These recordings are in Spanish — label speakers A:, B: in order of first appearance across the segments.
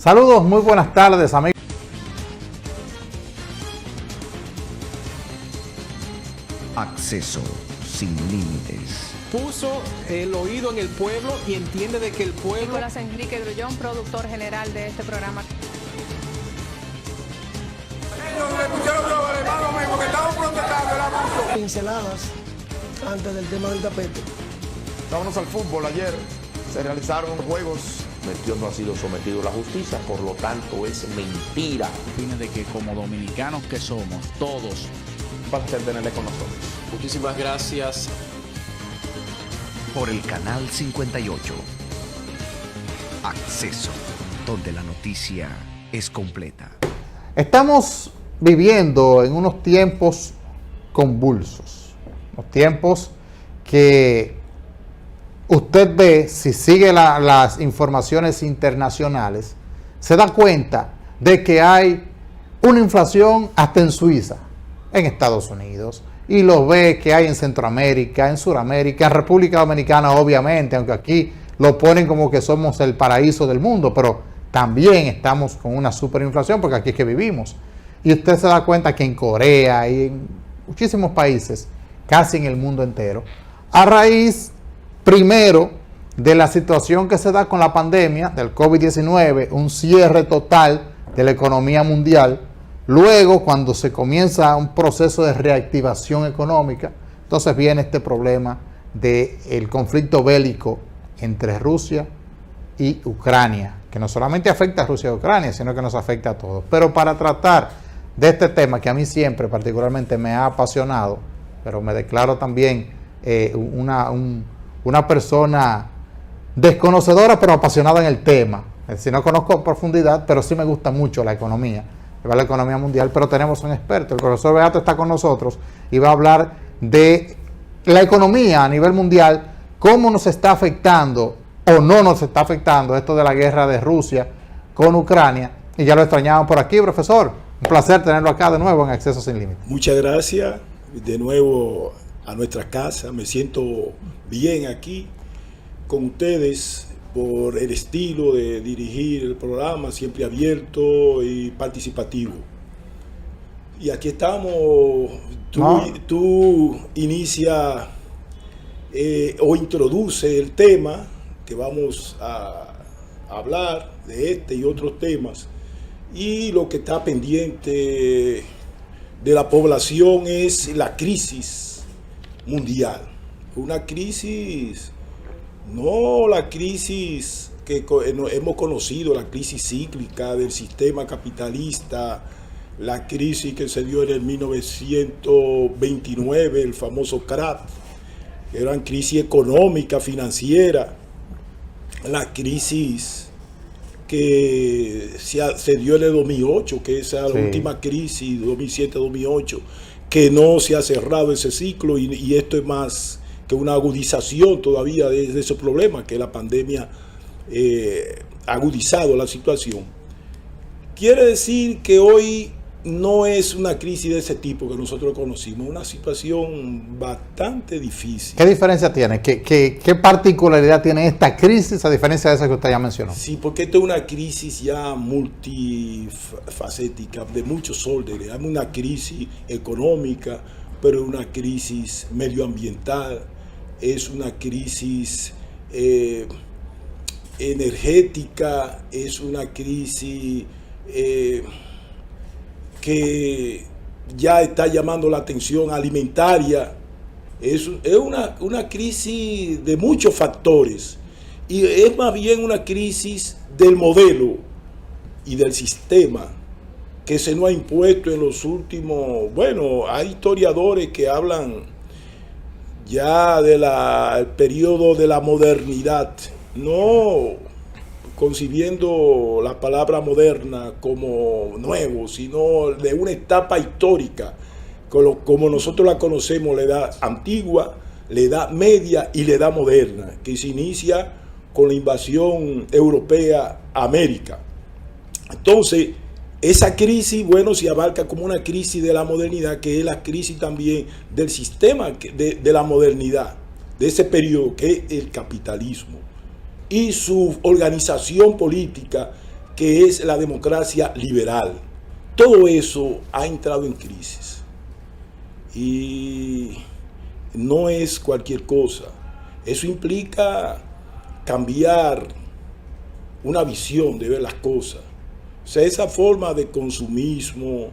A: Saludos, muy buenas tardes, amigos.
B: Acceso sin límites.
C: Puso el oído en el pueblo y entiende de que el pueblo...
D: Nicolás Enrique Grullón, productor general de este programa.
E: Pinceladas antes del tema del tapete.
F: Vámonos al fútbol. Ayer se realizaron juegos.
G: Metió no ha sido sometido a la justicia, por lo tanto es mentira.
H: Opina de que como dominicanos que somos, todos,
F: Para tenerle con nosotros.
C: Muchísimas gracias.
B: Por el canal 58. Acceso, donde la noticia es completa.
A: Estamos viviendo en unos tiempos convulsos, unos tiempos que usted ve, si sigue las informaciones internacionales, se da cuenta de que hay una inflación hasta en Suiza, en Estados Unidos, y lo ve que hay en Centroamérica, en Sudamérica, en República Dominicana, obviamente, aunque aquí lo ponen como que somos el paraíso del mundo, pero también estamos con una superinflación porque aquí es que vivimos. Y usted se da cuenta que en Corea y en muchísimos países, casi en el mundo entero, a raíz, primero, de la situación que se da con la pandemia del COVID-19, un cierre total de la economía mundial. Luego, cuando se comienza un proceso de reactivación económica, entonces viene este problema del conflicto bélico entre Rusia y Ucrania, que no solamente afecta a Rusia y Ucrania, sino que nos afecta a todos. Pero para tratar de este tema, que a mí siempre particularmente me ha apasionado, pero me declaro también una persona desconocedora, pero apasionada en el tema. Es decir, no conozco a profundidad, pero sí me gusta mucho la economía mundial, pero tenemos un experto. El profesor Beato está con nosotros y va a hablar de la economía a nivel mundial, cómo nos está afectando o no nos está afectando esto de la guerra de Rusia con Ucrania. Y ya lo extrañaban por aquí, profesor. Un placer tenerlo acá de nuevo en Acceso Sin Límites.
E: Muchas gracias de nuevo a nuestra casa. Me siento bien aquí con ustedes por el estilo de dirigir el programa, siempre abierto y participativo. Y aquí estamos. Tú inicia o introduce el tema que vamos a hablar de este y otros temas. Y lo que está pendiente de la población es la crisis mundial. Una crisis, no la crisis que hemos conocido, la crisis cíclica del sistema capitalista, la crisis que se dio en el 1929, el famoso crack, era una crisis económica, financiera, la crisis que se dio en el 2008, que esa es la última crisis, 2007-2008, que no se ha cerrado ese ciclo y esto es más que una agudización todavía de ese problema, que la pandemia ha agudizado la situación. Quiere decir que hoy no es una crisis de ese tipo que nosotros conocimos, una situación bastante difícil.
A: ¿Qué diferencia tiene? ¿Qué particularidad tiene esta crisis a diferencia de esa que usted ya mencionó?
E: Sí, porque esta es una crisis ya multifacética, de muchos órdenes. Hay una crisis económica, pero es una crisis medioambiental, es una crisis energética, es una crisis que ya está llamando la atención alimentaria. Es una crisis de muchos factores y es más bien una crisis del modelo y del sistema que se nos ha impuesto en los últimos, bueno, hay historiadores que hablan ya del periodo de la modernidad, no concibiendo la palabra moderna como nuevo, sino de una etapa histórica, como nosotros la conocemos, la edad antigua, la edad media y la edad moderna, que se inicia con la invasión europea a América. Entonces, esa crisis, bueno, se abarca como una crisis de la modernidad, que es la crisis también del sistema de la modernidad, de ese periodo que es el capitalismo y su organización política, que es la democracia liberal. Todo eso ha entrado en crisis. Y no es cualquier cosa. Eso implica cambiar una visión de ver las cosas. O sea, esa forma de consumismo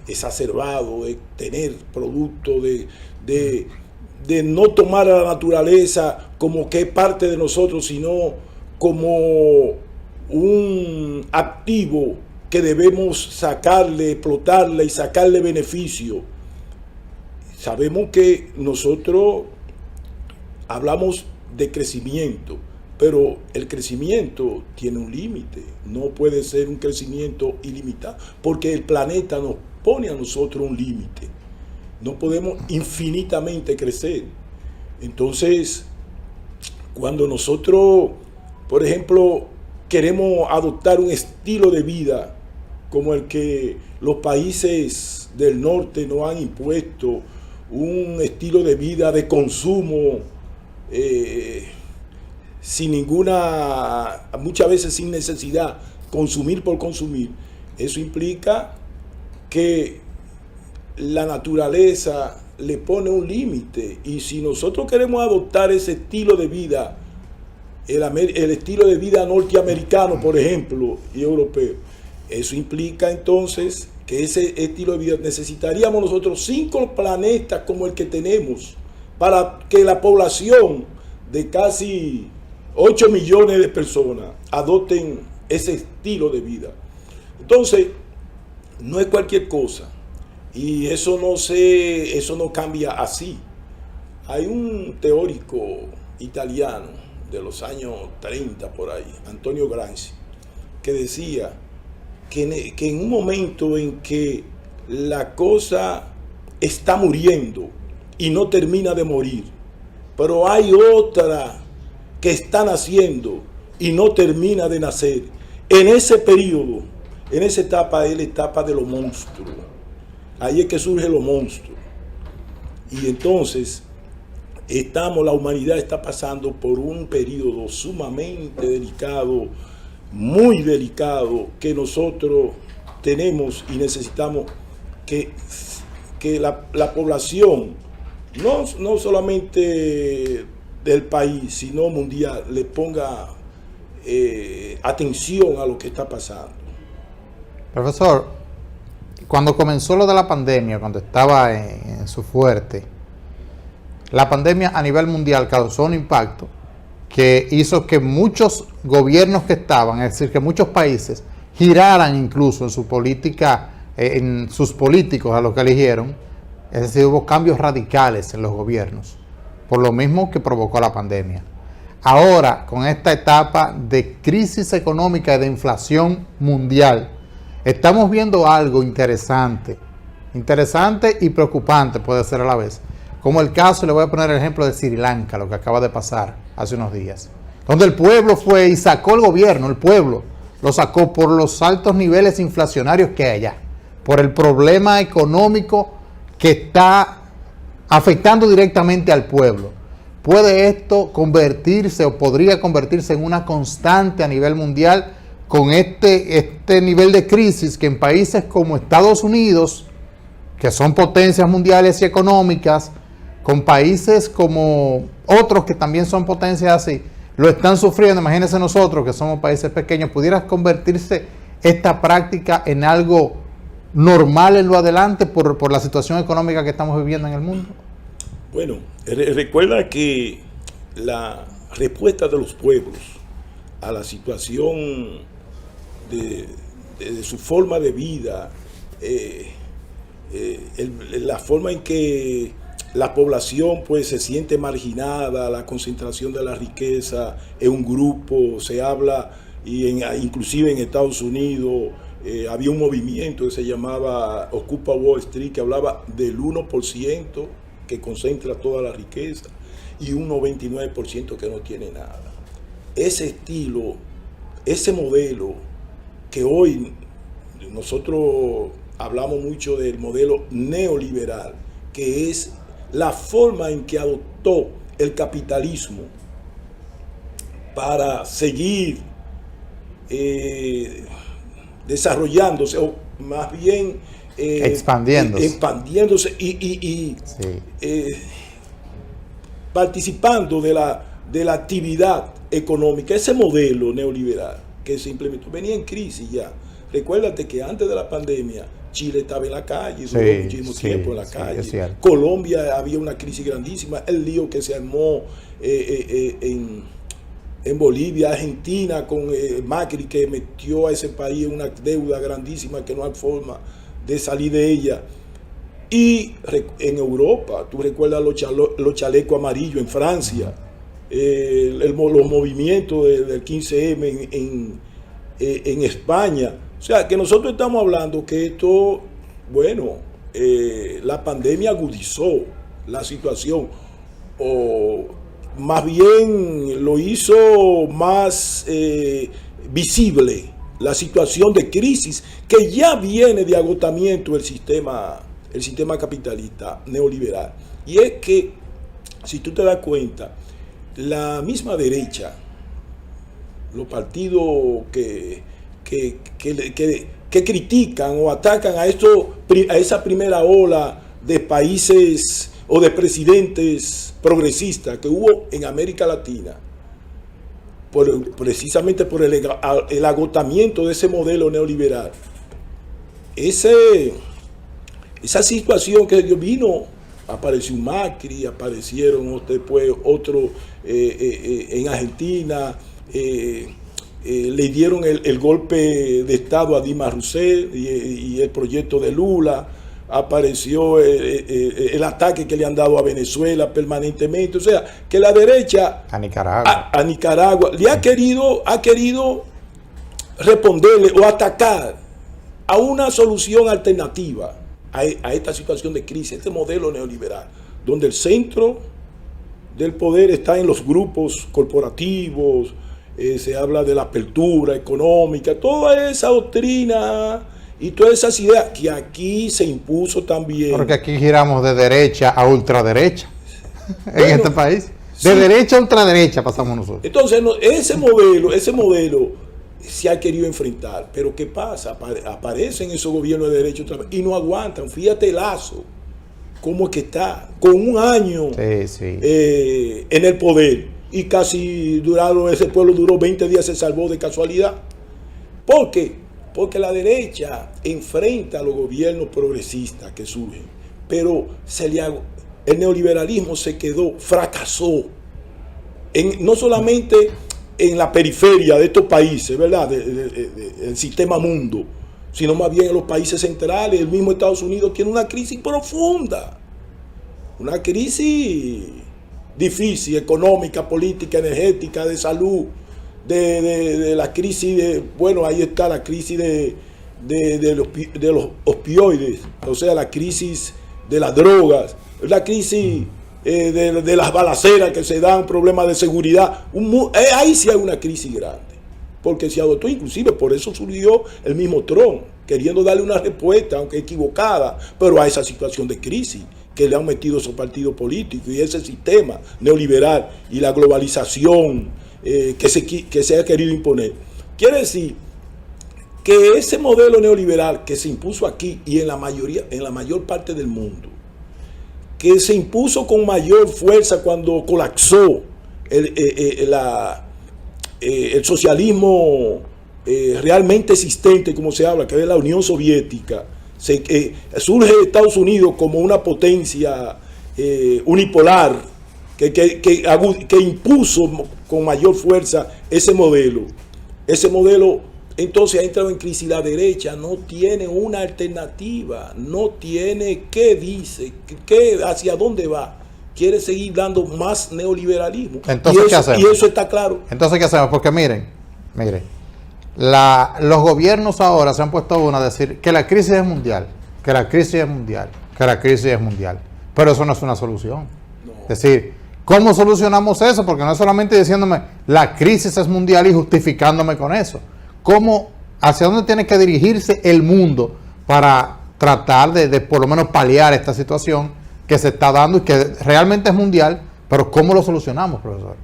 E: exacerbado, de tener producto, de no tomar a la naturaleza como que es parte de nosotros, sino como un activo que debemos sacarle, explotarle y sacarle beneficio. Sabemos que nosotros hablamos de crecimiento, pero el crecimiento tiene un límite. No puede ser un crecimiento ilimitado, porque el planeta nos pone a nosotros un límite. No podemos infinitamente crecer. Entonces, cuando nosotros, por ejemplo, queremos adoptar un estilo de vida como el que los países del norte nos han impuesto, un estilo de vida de consumo, sin ninguna, muchas veces sin necesidad, consumir por consumir, eso implica que la naturaleza le pone un límite. Y si nosotros queremos adoptar ese estilo de vida, el estilo de vida norteamericano, por ejemplo, y europeo, eso implica entonces que ese estilo de vida necesitaríamos nosotros 5 planetas como el que tenemos para que la población de casi 8 millones de personas adopten ese estilo de vida. Entonces, no es cualquier cosa. Y eso no cambia así. Hay un teórico italiano de los años 30 por ahí, Antonio Gramsci, que decía que en un momento en que la cosa está muriendo y no termina de morir, pero hay otra que está naciendo y no termina de nacer, en ese periodo, en esa etapa es la etapa de los monstruos. Ahí es que surgen los monstruos. Y entonces la humanidad está pasando por un periodo sumamente delicado, muy delicado, que nosotros tenemos y necesitamos que la población, no solamente del país, sino mundial, le ponga atención a lo que está pasando.
A: Profesor, cuando comenzó lo de la pandemia, cuando estaba en su fuerte, la pandemia a nivel mundial causó un impacto que hizo que muchos gobiernos que estaban, es decir, que muchos países giraran incluso en su política, en sus políticos a los que eligieron. Es decir, hubo cambios radicales en los gobiernos, por lo mismo que provocó la pandemia. Ahora, con esta etapa de crisis económica y de inflación mundial, estamos viendo algo interesante y preocupante puede ser a la vez, como el caso, le voy a poner el ejemplo de Sri Lanka, lo que acaba de pasar hace unos días, donde el pueblo fue y sacó el gobierno, el pueblo lo sacó por los altos niveles inflacionarios que hay allá, por el problema económico que está afectando directamente al pueblo. ¿Puede esto convertirse o podría convertirse en una constante a nivel mundial con este nivel de crisis que en países como Estados Unidos, que son potencias mundiales y económicas, con países como otros que también son potencias así, lo están sufriendo? Imagínense nosotros que somos países pequeños, ¿pudiera convertirse esta práctica en algo normal en lo adelante por la situación económica que estamos viviendo en el mundo?
E: Bueno, recuerda que la respuesta de los pueblos a la situación de su forma de vida, la forma en que la población pues se siente marginada, la concentración de la riqueza en un grupo, se habla, inclusive en Estados Unidos había un movimiento que se llamaba Occupy Wall Street, que hablaba del 1% que concentra toda la riqueza y un 99% que no tiene nada. Ese estilo, ese modelo que hoy nosotros hablamos mucho del modelo neoliberal, que es la forma en que adoptó el capitalismo para seguir desarrollándose, o más bien expandiéndose y participando de la actividad económica. Ese modelo neoliberal que se implementó venía en crisis ya. Recuérdate que antes de la pandemia Chile estaba en la calle, duró muchísimo tiempo en la calle. Colombia había una crisis grandísima, el lío que se armó en Bolivia, Argentina, con Macri, que metió a ese país en una deuda grandísima que no hay forma de salir de ella. Y en Europa, tú recuerdas los chalecos amarillos en Francia, los movimientos del 15M en España. O sea, que nosotros estamos hablando que esto, bueno, la pandemia agudizó la situación, o más bien lo hizo más visible la situación de crisis que ya viene de agotamiento del sistema capitalista neoliberal. Y es que, si tú te das cuenta, la misma derecha, los partidos que critican o atacan a esa primera ola de países o de presidentes progresistas que hubo en América Latina, precisamente por el agotamiento de ese modelo neoliberal. Esa situación que vino, apareció Macri, aparecieron después otros en Argentina, le dieron el golpe de Estado a Dilma Rousseff y el proyecto de Lula, apareció el ataque que le han dado a Venezuela permanentemente. O sea, que la derecha a Nicaragua le ha querido responderle o atacar a una solución alternativa a esta situación de crisis, este modelo neoliberal, donde el centro del poder está en los grupos corporativos. Se habla de la apertura económica, toda esa doctrina y todas esas ideas que aquí se impuso también.
A: Porque aquí giramos de derecha a ultraderecha en este país. De derecha a ultraderecha pasamos nosotros.
E: Entonces, ese modelo se ha querido enfrentar. Pero ¿qué pasa? Aparecen esos gobiernos de derecha otra vez y no aguantan. Fíjate Lazo, cómo es que está, con un año en el poder. Y casi ese pueblo duró 20 días, se salvó de casualidad. ¿Por qué? Porque la derecha enfrenta a los gobiernos progresistas que surgen, pero el neoliberalismo fracasó, no solamente en la periferia de estos países, ¿verdad? El sistema mundo, sino más bien en los países centrales. El mismo Estados Unidos tiene una crisis profunda, una crisis difícil, económica, política, energética, de salud, de la crisis ahí está la crisis de los opioides, o sea, la crisis de las drogas, la crisis de las balaceras que se dan, problemas de seguridad. Ahí sí hay una crisis grande, porque se adoptó, inclusive por eso surgió el mismo Trump, queriendo darle una respuesta, aunque equivocada, pero a esa situación de crisis que le han metido esos partidos políticos y ese sistema neoliberal y la globalización que se ha querido imponer. Quiere decir que ese modelo neoliberal que se impuso aquí y en la mayor parte del mundo, que se impuso con mayor fuerza cuando colapsó el socialismo realmente existente, como se habla, que es la Unión Soviética. Surge Estados Unidos como una potencia unipolar que impuso con mayor fuerza ese modelo. Ese modelo entonces ha entrado en crisis. La derecha no tiene una alternativa, no tiene qué dice, hacia dónde va. Quiere seguir dando más neoliberalismo.
A: Entonces, ¿qué hacemos?
E: Y eso está claro.
A: Entonces, ¿qué hacemos? Porque miren, los gobiernos ahora se han puesto a decir que la crisis es mundial, que la crisis es mundial, que la crisis es mundial. Pero eso no es una solución. No. Es decir, ¿cómo solucionamos eso? Porque no es solamente diciéndome la crisis es mundial y justificándome con eso. ¿Hacia dónde tiene que dirigirse el mundo para tratar de por lo menos paliar esta situación que se está dando y que realmente es mundial? Pero ¿cómo lo solucionamos, profesor?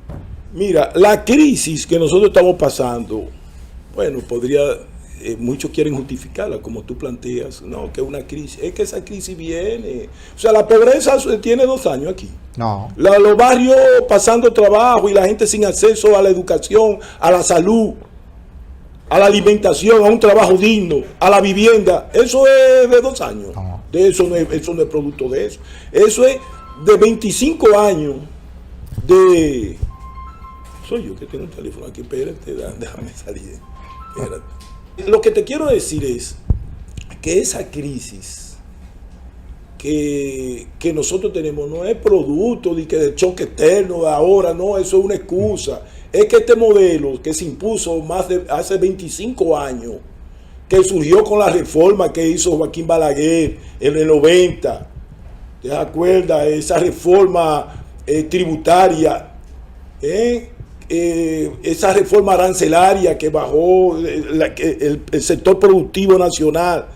E: Mira, la crisis que nosotros estamos pasando, Bueno, muchos quieren justificarla, como tú planteas, no, que es una crisis, es que esa crisis viene, o sea, la pobreza tiene 2 años aquí.
A: No.
E: Los barrios pasando trabajo y la gente sin acceso a la educación, a la salud, a la alimentación, a un trabajo digno, a la vivienda, eso es de 2 años.
A: No.
E: Eso no es producto de eso. Eso es de 25 años de... Soy yo que tengo un teléfono aquí, espérate, déjame salir. Espérate. Lo que te quiero decir es que esa crisis que nosotros tenemos no es producto de que del choque externo de ahora, no, eso es una excusa. Es que este modelo que se impuso hace 25 años, que surgió con la reforma que hizo Joaquín Balaguer en el 90, ¿te acuerdas? Esa reforma tributaria, esa reforma arancelaria que bajó el sector productivo nacional,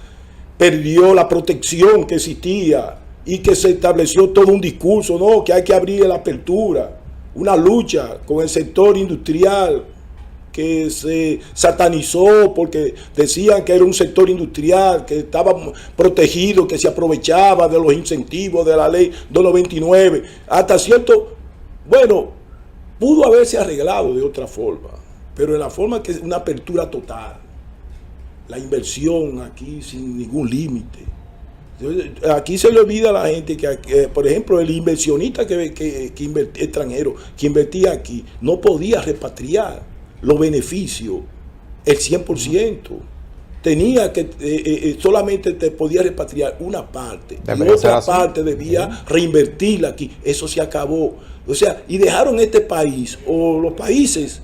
E: perdió la protección que existía y que se estableció todo un discurso, ¿no? Que hay que abrir la apertura, una lucha con el sector industrial que se satanizó porque decían que era un sector industrial que estaba protegido, que se aprovechaba de los incentivos de la ley 299, hasta cierto, bueno, pudo haberse arreglado de otra forma, pero en la forma que es una apertura total, la inversión aquí sin ningún límite. Aquí se le olvida a la gente que por ejemplo, el inversionista extranjero que invertía aquí no podía repatriar los beneficios, el 100%. Tenía que, solamente te podía repatriar una parte, y otra parte debía reinvertirla aquí. Eso se acabó. O sea, y dejaron este país, o los países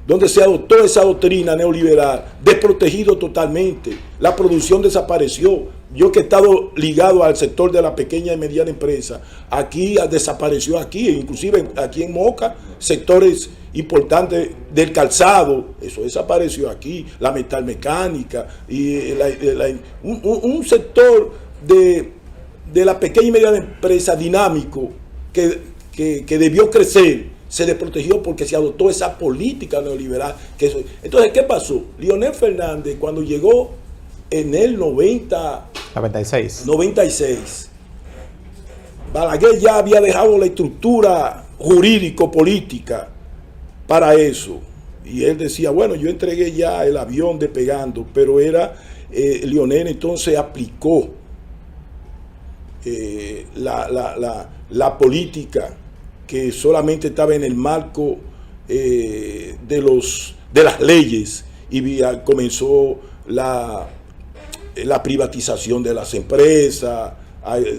E: donde se adoptó esa doctrina neoliberal, desprotegido totalmente. La producción desapareció. Yo que he estado ligado al sector de la pequeña y mediana empresa, aquí desapareció aquí, inclusive aquí en Moca, sectores importantes del calzado, eso desapareció aquí, la metalmecánica, y un sector de la pequeña y mediana empresa dinámico que debió crecer, se desprotegió porque se adoptó esa política neoliberal. Entonces, ¿qué pasó? Leonel Fernández, cuando llegó en el 96, Balaguer ya había dejado la estructura jurídico-política para eso. Y él decía, bueno, yo entregué ya el avión despegando, pero Leonel entonces aplicó la política que solamente estaba en el marco de las leyes, y comenzó la privatización de las empresas,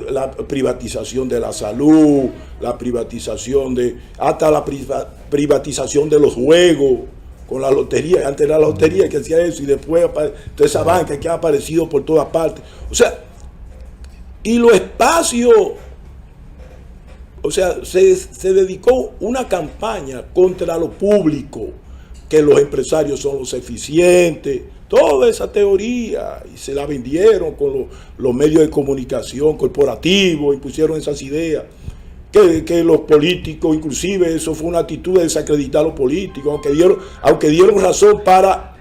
E: la privatización de la salud, la privatización hasta la privatización de los juegos con la lotería. Antes era la lotería que hacía eso, y después toda esa banca que ha aparecido por todas partes. O sea, y los espacios, o sea, se dedicó una campaña contra lo público, que los empresarios son los eficientes, toda esa teoría, y se la vendieron con los medios de comunicación corporativos, y pusieron esas ideas, que los políticos, inclusive eso fue una actitud de desacreditar a los políticos, aunque dieron razón para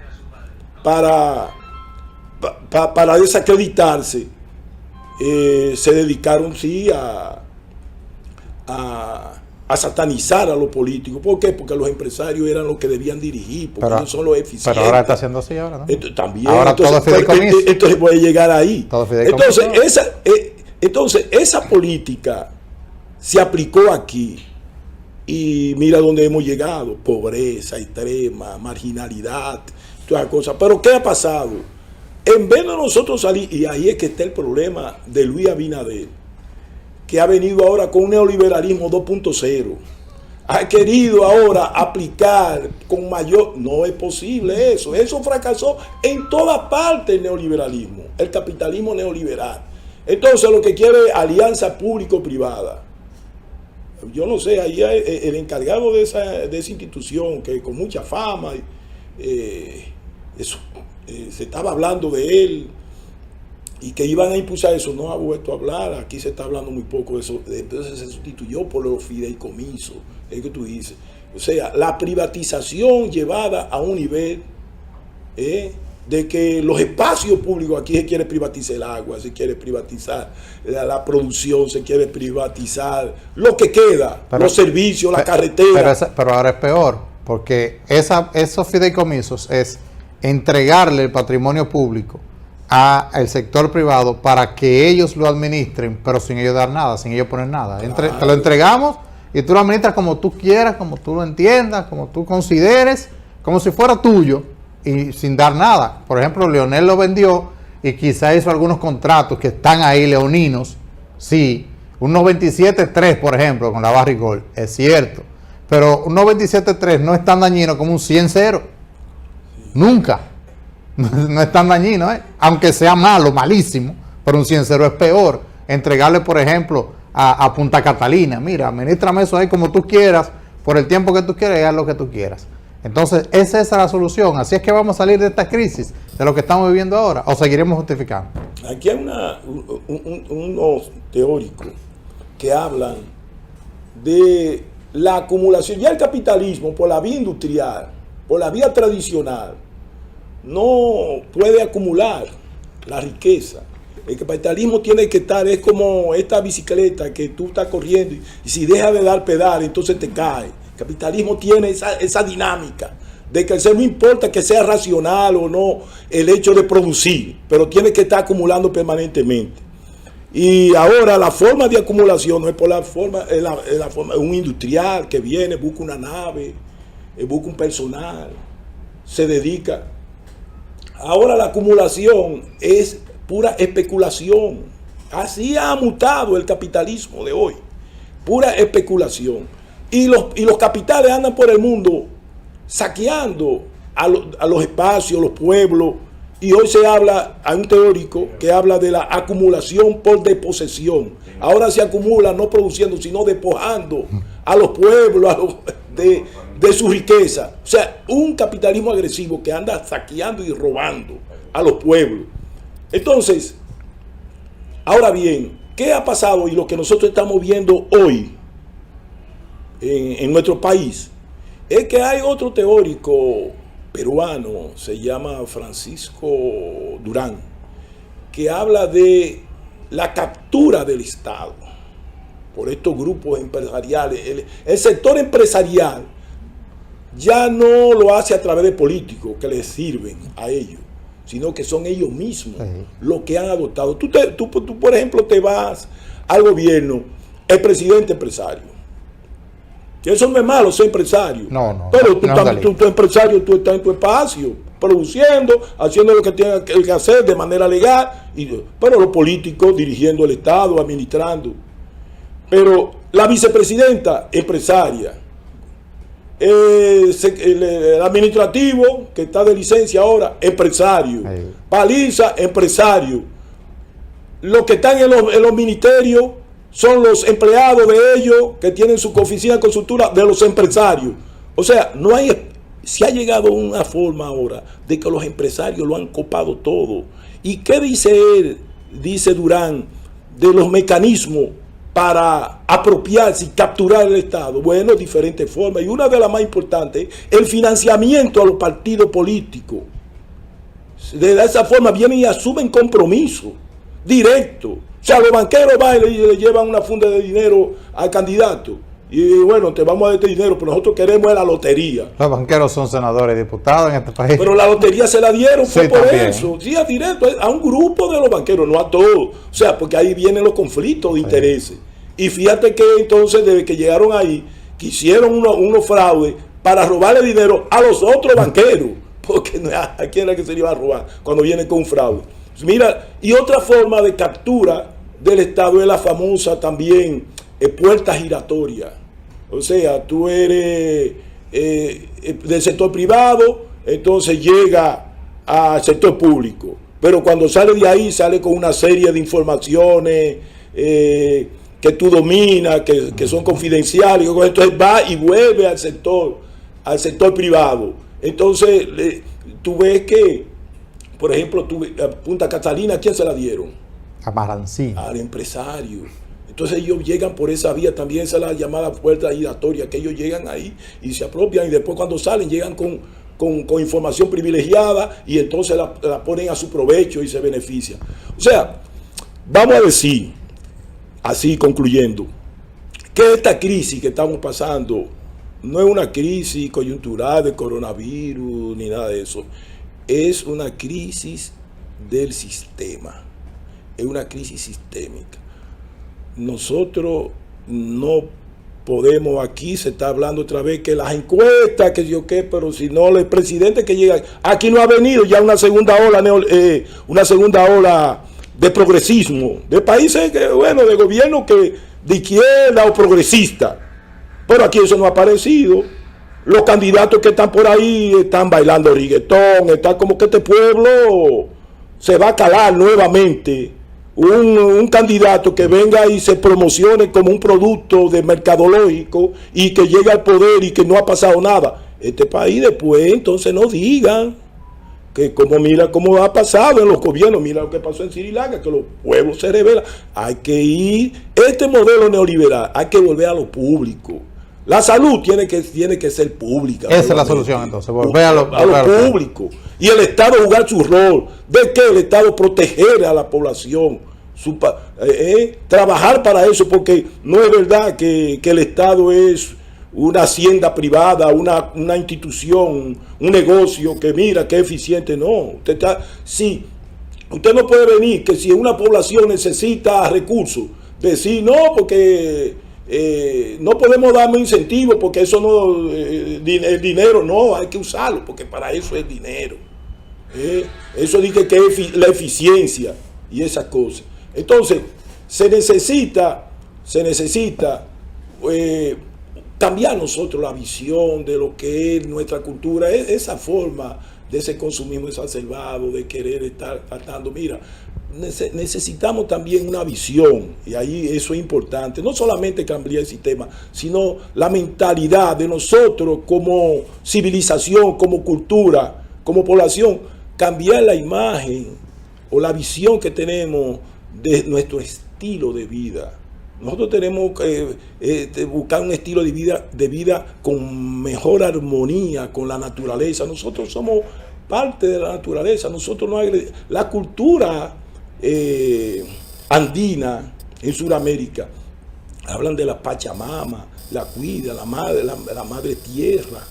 E: desacreditarse, se dedicaron sí a satanizar a los políticos. ¿Por qué? Porque los empresarios eran los que debían dirigir, porque ellos son los eficientes.
A: Pero ahora está haciendo así ahora, ¿no?
E: También.
A: Ahora todo es fideicomiso.
E: Entonces puede llegar ahí.
A: Entonces
E: esa política se aplicó aquí, y mira dónde hemos llegado: pobreza extrema, marginalidad, todas las cosas. Pero ¿qué ha pasado? En vez de nosotros salir, y ahí es que está el problema de Luis Abinader, que ha venido ahora con un neoliberalismo 2.0, ha querido ahora aplicar con mayor... No es posible eso fracasó en todas partes, el neoliberalismo, el capitalismo neoliberal. Entonces lo que quiere es alianza público-privada. Yo no sé, ahí el encargado de esa institución, que con mucha fama, se estaba hablando de él, y que iban a impulsar eso, no ha vuelto a hablar. Aquí se está hablando muy poco de eso. Entonces se sustituyó por los fideicomisos, es que tú dices. O sea, la privatización llevada a un nivel de que los espacios públicos, aquí se quiere privatizar el agua, se quiere privatizar la producción, se quiere privatizar lo que queda, los servicios, la carretera.
A: Pero ahora es peor, porque esos fideicomisos es entregarle el patrimonio público al sector privado para que ellos lo administren, pero sin ellos dar nada, sin ellos poner nada.
E: Claro.
A: Te lo entregamos y tú lo administras como tú quieras, como tú lo entiendas, como tú consideres, como si fuera tuyo y sin dar nada. Por ejemplo, Leonel lo vendió y quizá hizo algunos contratos que están ahí leoninos, sí, un 97-3 por ejemplo con la Barrigol, es cierto, pero un 97-3 no es tan dañino como un 100-0, nunca. No es tan dañino, aunque sea malo, malísimo, pero un 100-0 es peor. Entregarle, por ejemplo, a Punta Catalina, mira, administrame eso ahí como tú quieras, por el tiempo que tú quieras y haz lo que tú quieras. Entonces, esa es la solución. Así es que vamos a salir de esta crisis, de lo que estamos viviendo ahora, o seguiremos justificando.
E: Aquí hay unos teóricos que hablan de la acumulación. Ya el capitalismo, por la vía industrial, por la vía tradicional, no puede acumular la riqueza. El capitalismo tiene que estar, es como esta bicicleta que tú estás corriendo y si deja de dar pedal, entonces te cae. El capitalismo tiene esa dinámica de que el ser no importa que sea racional o no el hecho de producir, pero tiene que estar acumulando permanentemente. Y ahora la forma de acumulación no es por la forma, es la forma de un industrial que viene, busca una nave, busca un personal, se dedica. Ahora la acumulación es pura especulación. Así ha mutado el capitalismo de hoy. Pura especulación. Y los capitales andan por el mundo saqueando a los espacios, los pueblos. Y hoy se habla, hay un teórico que habla de la acumulación por desposesión. Ahora se acumula no produciendo, sino despojando a los pueblos, de su riqueza. O sea, un capitalismo agresivo que anda saqueando y robando a los pueblos. Entonces, ahora bien, ¿qué ha pasado? Y lo que nosotros estamos viendo hoy en nuestro país es que hay otro teórico peruano, se llama Francisco Durán, que habla de la captura del Estado por estos grupos empresariales. El sector empresarial ya no lo hace a través de políticos que les sirven a ellos, sino que son ellos mismos los que han adoptado. Tú, por ejemplo, te vas al gobierno, el presidente empresario. Y eso no es malo, ser empresario.
A: No,
E: pero tú empresario, tú estás en tu espacio, produciendo, haciendo lo que tienes que hacer de manera legal, pero los políticos dirigiendo el Estado, administrando. Pero la vicepresidenta, empresaria. El administrativo que está de licencia ahora, empresario. Paliza, empresario. Los que están en los ministerios son los empleados de ellos que tienen su oficina de consultura de los empresarios. O sea, se ha llegado a una forma ahora de que los empresarios lo han copado todo. ¿Y qué dice él? Dice Durán, de los mecanismos para apropiarse y capturar el Estado. Bueno, diferentes formas. Y una de las más importantes, el financiamiento a los partidos políticos. De esa forma vienen y asumen compromiso directo. O sea, los banqueros van y le llevan una funda de dinero al candidato. Y bueno, te vamos a dar este dinero, pero nosotros queremos la lotería.
A: Los banqueros son senadores y diputados en este país.
E: Pero la lotería se la dieron
A: sí,
E: por
A: también.
E: eso. Sí, a directo, a un grupo de los banqueros, no a todos. O sea, porque ahí vienen los conflictos de intereses. Y fíjate que entonces, desde que llegaron ahí, quisieron unos fraudes para robarle dinero a los otros banqueros. Porque a quién era que se le iba a robar cuando viene con un fraude. Mira, y otra forma de captura del Estado es la famosa también puerta giratoria. O sea, tú eres del sector privado, entonces llega al sector público. Pero cuando sale de ahí, sale con una serie de informaciones que tú dominas, que son confidenciales. Entonces va y vuelve al sector privado. Entonces, tú ves que, por ejemplo, a Punta Catalina, ¿a quién se la dieron?
A: A Marancín.
E: Al empresario. Entonces ellos llegan por esa vía, también esa es la llamada puerta giratoria, que ellos llegan ahí y se apropian y después cuando salen llegan con con información privilegiada y entonces la ponen a su provecho y se benefician. O sea, vamos a decir, así concluyendo, que esta crisis que estamos pasando no es una crisis coyuntural de coronavirus ni nada de eso, es una crisis del sistema, es una crisis sistémica. Nosotros no podemos, aquí se está hablando otra vez que las encuestas, que yo qué, pero si no, el presidente que llega, aquí no ha venido ya una segunda ola de progresismo, de países que, bueno, de gobierno que de izquierda o progresista, pero aquí eso no ha aparecido. Los candidatos que están por ahí están bailando reggaetón, está como que este pueblo se va a calar nuevamente. Un candidato que venga y se promocione como un producto de mercadológico y que llegue al poder y que no ha pasado nada. Este país después entonces no digan que como mira cómo ha pasado en los gobiernos, mira lo que pasó en Sri Lanka, que los pueblos se rebelan. Hay que ir, este modelo neoliberal, hay que volver a lo público. La salud tiene que ser pública.
A: Esa es la solución entonces, volver a lo
E: público. Y el Estado jugar su rol. ¿De qué? El Estado proteger a la población. Trabajar para eso, porque no es verdad que el Estado es una hacienda privada, una institución, un negocio que mira que es eficiente. No, usted no puede venir que si una población necesita recursos, decir no, porque no podemos darme incentivos, porque eso no, el dinero no, hay que usarlo, porque para eso es dinero. Eso dice que es la eficiencia y esas cosas. Entonces, se necesita cambiar nosotros la visión de lo que es nuestra cultura, esa forma de ese consumismo exacerbado, de querer estar tratando. Mira, necesitamos también una visión, y ahí eso es importante, no solamente cambiar el sistema, sino la mentalidad de nosotros como civilización, como cultura, como población, cambiar la imagen o la visión que tenemos de nuestro estilo de vida. Nosotros tenemos que buscar un estilo de vida con mejor armonía con la naturaleza. Nosotros somos parte de la naturaleza. Nosotros no la cultura andina en Sudamérica hablan de la Pachamama, la cuida, la madre tierra,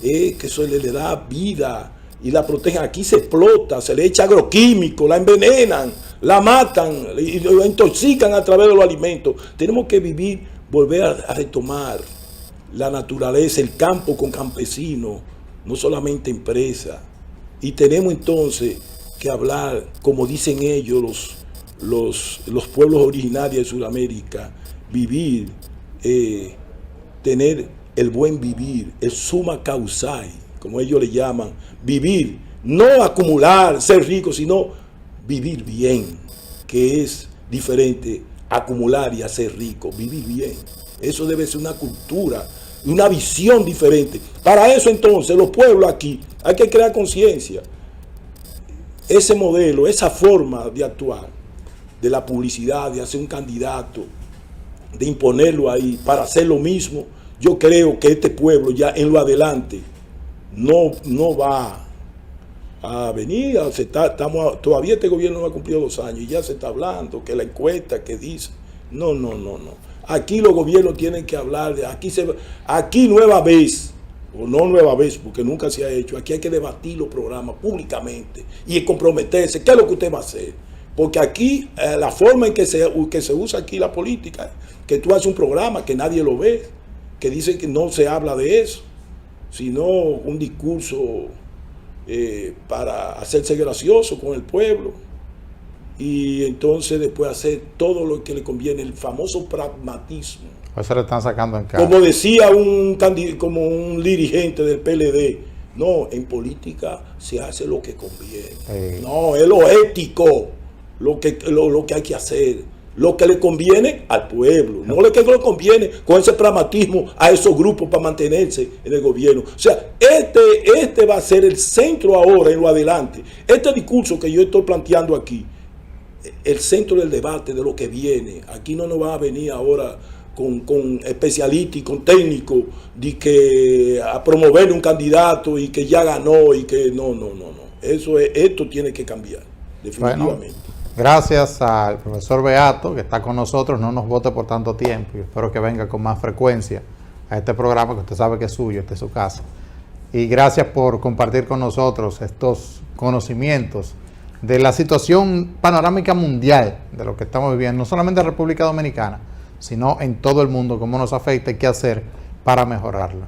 E: que eso le da vida y la protegen. Aquí se explota, se le echa agroquímicos, la envenenan, la matan y la intoxican a través de los alimentos. Tenemos que volver a retomar la naturaleza, el campo con campesinos, no solamente empresa. Y tenemos entonces que hablar, como dicen ellos, los pueblos originarios de Sudamérica, vivir, tener el buen vivir, el summa causai, como ellos le llaman, vivir, no acumular, ser rico, sino vivir bien, que es diferente acumular y hacer rico, vivir bien. Eso debe ser una cultura, una visión diferente. Para eso entonces los pueblos aquí hay que crear conciencia. Ese modelo, esa forma de actuar, de la publicidad, de hacer un candidato, de imponerlo ahí para hacer lo mismo, yo creo que este pueblo ya en lo adelante no va a venir, todavía este gobierno no ha cumplido 2 años y ya se está hablando que la encuesta que dice, no. Aquí los gobiernos tienen que hablar de, aquí nueva vez, o no nueva vez, porque nunca se ha hecho, aquí hay que debatir los programas públicamente y comprometerse, qué es lo que usted va a hacer. Porque aquí, la forma en que se usa aquí la política, que tú haces un programa que nadie lo ve, que dice que no se habla de eso, sino un discurso para hacerse gracioso con el pueblo, y entonces después hacer todo lo que le conviene, el famoso pragmatismo.
A: Eso le están sacando en cara.
E: Como decía como un dirigente del PLD, no, en política se hace lo que conviene. No, es lo ético, lo que hay que hacer, lo que le conviene al pueblo, no lo que le conviene con ese pragmatismo a esos grupos para mantenerse en el gobierno. O sea, este va a ser el centro ahora en lo adelante. Este discurso que yo estoy planteando aquí, el centro del debate de lo que viene. Aquí no nos va a venir ahora con especialistas y con técnicos de que a promover un candidato y que ya ganó y que no. Esto tiene que cambiar, definitivamente.
A: Bueno, gracias al profesor Beato que está con nosotros, no nos vote por tanto tiempo y espero que venga con más frecuencia a este programa que usted sabe que es suyo, este es su casa. Y gracias por compartir con nosotros estos conocimientos de la situación panorámica mundial de lo que estamos viviendo, no solamente en República Dominicana, sino en todo el mundo, cómo nos afecta y qué hacer para mejorarlo.